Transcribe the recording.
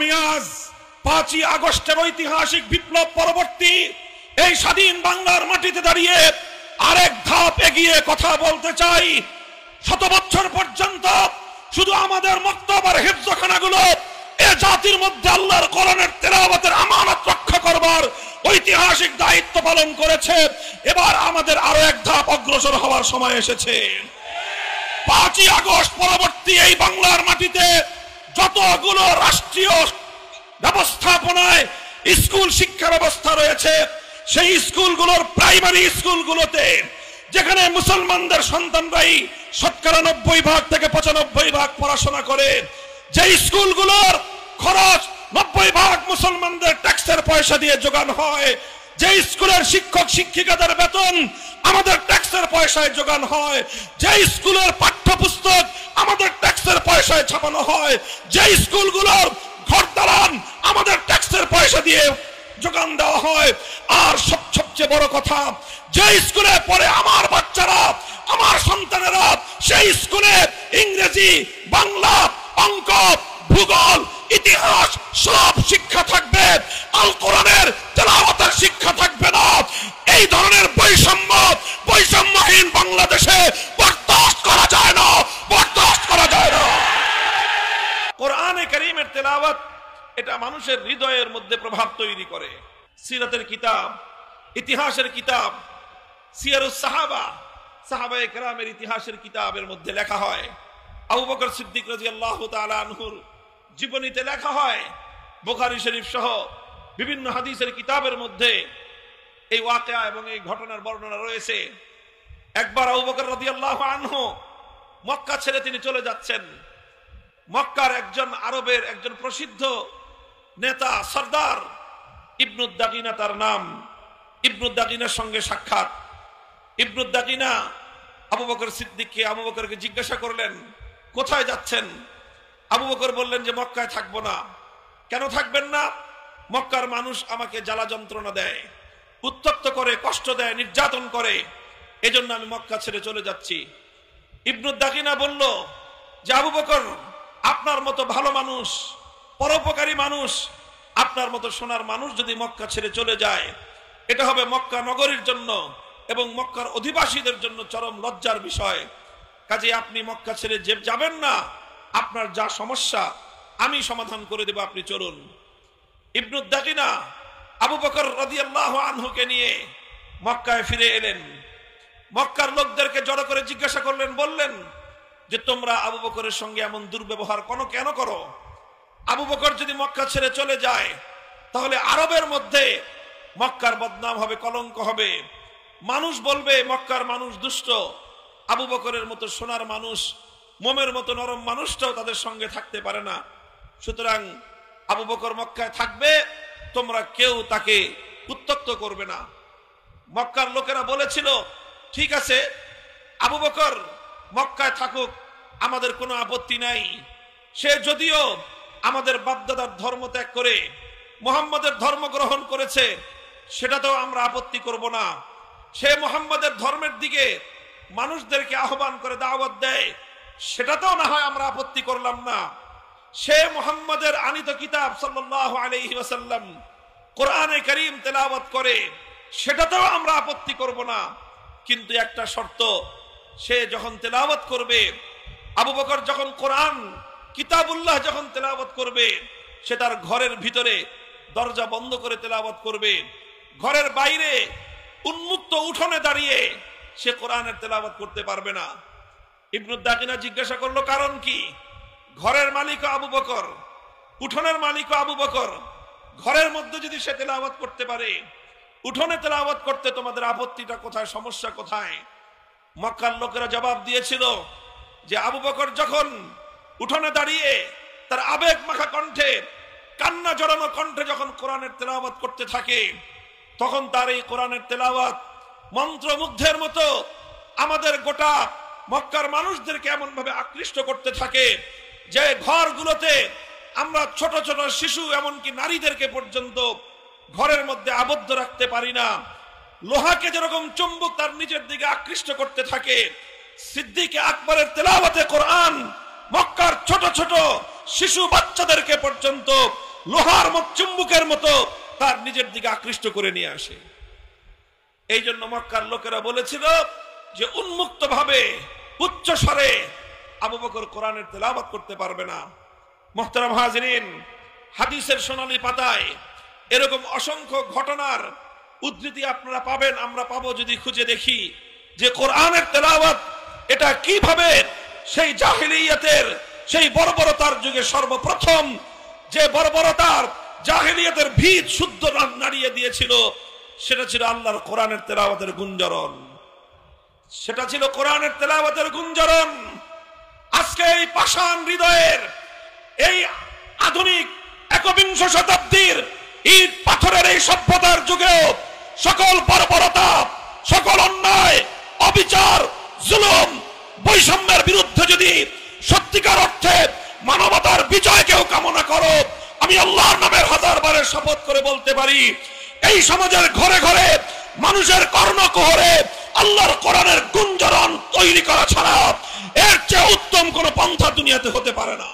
আমি আজ 5ই আগস্টের ঐতিহাসিক বিপ্লব পরবর্তী এই স্বাধীন বাংলার মাটিতে দাঁড়িয়ে আরেক ধাপ এগিয়ে কথা বলতে চাই। 100 বছর পর্যন্ত শুধু আমাদের মক্তব আর হিফজখানাগুলো এ জাতির মধ্যে আল্লাহর কোরআনের তেলাওয়াতের আমানত রক্ষা করবার ঐতিহাসিক দায়িত্ব পালন করেছে। এবার আমাদের আরো এক ধাপ অগ্রসর হওয়ার সময় এসেছে। 5ই আগস্ট পরবর্তী এই বাংলার মাটিতে যতগুলো রাষ্ট্রীয় ব্যবস্থাপনায় স্কুল শিক্ষা ব্যবস্থা রয়েছে, সেই স্কুলগুলোর প্রাইমারি স্কুলগুলোতে যেখানে মুসলমানদের সন্তানরাই 90% থেকে 95% পড়াশোনা করে, যে স্কুলগুলোর খরচ 90% মুসলমানদের ট্যাক্সের পয়সা দিয়ে যোগান হয়, যে স্কুলের শিক্ষক শিক্ষিকাদের বেতন আমাদের ট্যাক্সের পয়সায় যোগান হয়, যে স্কুলের পাঠ্যপুস্তক আমাদের ট্যাক্সের পয়সায় ছাপানো হয়, যে স্কুলগুলোর ঘর দালান আমাদের ট্যাক্সের পয়সা দিয়ে যোগান দেওয়া হয়, আর সবচেয়ে বড় কথা, যে স্কুলে পড়ে আমার বাচ্চারা, আমার সন্তানেরা, সেই স্কুলে ইংরেজি, বাংলা, অঙ্ক, ভূগোল, ইতিহাস সব শিক্ষা থাকবে, আল কোরআনের তেলাওয়াতের শিক্ষা থাকবে না। এই ধরনের বৈষম্যহীন বাংলাদেশে বরদাস্ত করা যায় না, বরদাস্ত করা যায় না। কোরআনে কারীমের তেলাওয়াত এটা মানুষের হৃদয়ের মধ্যে প্রভাব তৈরি করে। সিরাতের কিতাব, ইতিহাসের কিতাব, সিয়ারুস সাহাবা, সাহাবায়ে কেরামের ইতিহাসের কিতাবের মধ্যে লেখা হয়, আবু বকর সিদ্দিক রাদিয়াল্লাহু তাআলা আনহুর জীবনীতে লেখা হয়, বুখারী শরীফ সহ বিভিন্ন হাদিসের কিতাবের মধ্যে এই ওয়াকিয়া এবং এই ঘটনার বর্ণনা রয়েছে। একবার আবু বকর রাদিয়াল্লাহু আনহু মক্কা ছেড়ে তিনি চলে যাচ্ছেন। মক্কার আরবের একজন প্রসিদ্ধ নেতা সরদার ইবনুদ দাগিনা তার নাম। ইবনুদ দাগিনার সঙ্গে সাক্ষাৎ। ইবনুদ দাগিনা আবু বকর সিদ্দিককে, আবু বকরকে জিজ্ঞাসা করলেন, কোথায় যাচ্ছেন? আবু বকর বললেন যে মক্কায় থাকবো না। কেন থাকবেন না? মক্কার মানুষ আমাকে জ্বালা যন্ত্রণা দেয়, উত্ত্যক্ত করে, কষ্ট দেয়, নির্যাতন করে, এজন্য আমি মক্কা ছেড়ে চলে যাচ্ছি। ইবনুদ দাগিনা বলল যে আবু বকর, আপনার মতো ভালো মানুষ, পরোপকারী মানুষ, আপনার মতো সোনার মানুষ যদি মক্কা ছেড়ে চলে যায়, এটা হবে মক্কা নগরীর জন্য এবং মক্কার অধিবাসীদের জন্য চরম লজ্জার বিষয়। কাজে আপনি মক্কা ছেড়ে যাবেন না, আপনার যা সমস্যা আমি সমাধান করে দেব, আপনি চলুন। ইবনুদ দাগিনা আবু বকর রাদিয়াল্লাহু আনহুকে নিয়ে মক্কায় ফিরে এলেন। মক্কার লোকদেরকে জড়ো করে জিজ্ঞাসা করলেন, বললেন যে তোমরা আবু বকরের সঙ্গে এমন দুর্ব্যবহার কেন করো? আবু বকর যদি মক্কা ছেড়ে চলে যায় তাহলে আরবের মধ্যে মক্কার বদনাম হবে, কলঙ্ক হবে। মানুষ বলবে মক্কার মানুষ দুষ্ট, আবু বকরের মতো সোনার মানুষ, মোমের মতো নরম মানুষটাও তাদের সঙ্গে থাকতে পারে না। সুতরাং আবু বকর মক্কায় থাকবে, তোমরা কেউ তাকে উত্ত্যক্ত করবে না। মক্কার লোকেরা বলেছিল, ঠিক আছে, আবু বকর মক্কায় থাকুক, আমাদের কোনো আপত্তি নাই। সে যদিও আমাদের বাপদাদার ধর্ম ত্যাগ করে মুহাম্মাদের ধর্ম গ্রহণ করেছে, সেটাতেও আমরা আপত্তি করব না। সে মুহাম্মাদের ধর্মের দিকে মানুষদেরকে আহ্বান করে দাওয়াত দেয়, সেটাতেও না হয় আমরা আপত্তি করলাম না। সে মুহাম্মাদের আনিত কিতাব সাল্লাল্লাহু আলাইহি ওয়াসাল্লাম কোরআনে কারীম তেলাওয়াত করে, সেটাতেও আমরা আপত্তি করব না। কিন্তু একটা শর্ত, সে যখন তেলাওয়াত করবে, আবু বকর যখন কোরআন কিতাবুল্লাহ যখন তেলাওয়াত করবে, সে তার ঘরের ভিতরে দরজা বন্ধ করে তেলাওয়াত করবে। ঘরের বাইরে উন্মুক্ত উঠোনে দাঁড়িয়ে সে কোরআনের তেলাওয়াত করতে পারবে না। ইবনুদ দাগিনা জিজ্ঞাসা করলো, কারণ কি? ঘরের মালিক আবু বকর, উঠোনের মালিক আবু বকর, ঘরের মধ্যে যদি সে তেলাওয়াত করতে পারে, উঠোনে তেলাওয়াত করতে তোমাদের আপত্তিটা কোথায়, সমস্যা কোথায়? মক্কার লোকেরা জবাব দিয়েছিল যে আবু বকর যখন উঠোনে দাঁড়িয়ে তার আবেগ মাখা কণ্ঠে, কান্না জড়ানো কণ্ঠে যখন কোরআনের তেলাওয়াত করতে থাকে, তখন তার এই কোরআনের তেলাওয়াত মন্ত্রমুগ্ধের মতো আমাদের গোটা মক্কার মানুষদেরকে এমন ভাবে আকৃষ্ট করতে থাকে যে ঘরগুলোতে আমরা ছোট ছোট শিশু, এমনকি নারীদেরকে পর্যন্ত ঘরের মধ্যে আবদ্ধ রাখতে পারি না। লোহাকে যেরকম চুম্বক তার নিজের দিকে আকৃষ্ট করতে থাকে, সিদ্দিক আকবরের তেলাওয়াতে কোরআন মক্কার ছোট ছোট শিশু বাচ্চাদেরকে পর্যন্ত লোহার চুম্বকের মতো তার নিজের দিকে আকৃষ্ট করে নিয়ে আসে। এই জন্য মক্কার লোকেরা বলেছিল যে উন্মুক্ত ভাবে উচ্চ স্বরে আবু বকর কোরআনের তেলাওয়াত করতে পারবে না। মুহতারাম হাজিরিন, হাদিসের সোনালী পাতায় এরকম অসংখ্য ঘটনার উদ্ধৃতি আপনারা পাবেন, আমরা পাবো যদি খুঁজে দেখি যে কোরআনের তেলাওয়াত এটা কিভাবে সেই জাহিলিয়াতের সেই বর্বরতার যুগে সর্বপ্রথম যে বর্বরতার জাহিলিয়াতের ভিত শুদ্ধ নাড়িয়ে দিয়েছিল, সেটা ছিল আল্লাহর কোরআনের তেলাওয়াতের গুঞ্জরণ। সেটা ছিল কোরআনের তেলাওয়াতের গুঞ্জরণ। আজকে এই পাষাণ হৃদয়ের এই আধুনিক একবিংশ শতাব্দীর ইট পাথরের এই সভ্যতার যুগেও সকল বর্বরতা, সকল অন্যায়, অবিচার, জুলুম, বৈষম্যের বিরুদ্ধে যদি সত্যিকার অর্থে মানবতার বিজয় কেউ কামনা করো, আমি আল্লাহর নামের হাজারবারের শপথ করে বলতে পারি, এই সমাজের ঘরে ঘরে মানুষের কর্ণকুহরে আল্লাহর কোরআনের গুঞ্জরণ তৈরি করা ছাড়া এর চেয়ে উত্তম কোন পন্থা দুনিয়াতে হতে পারে না।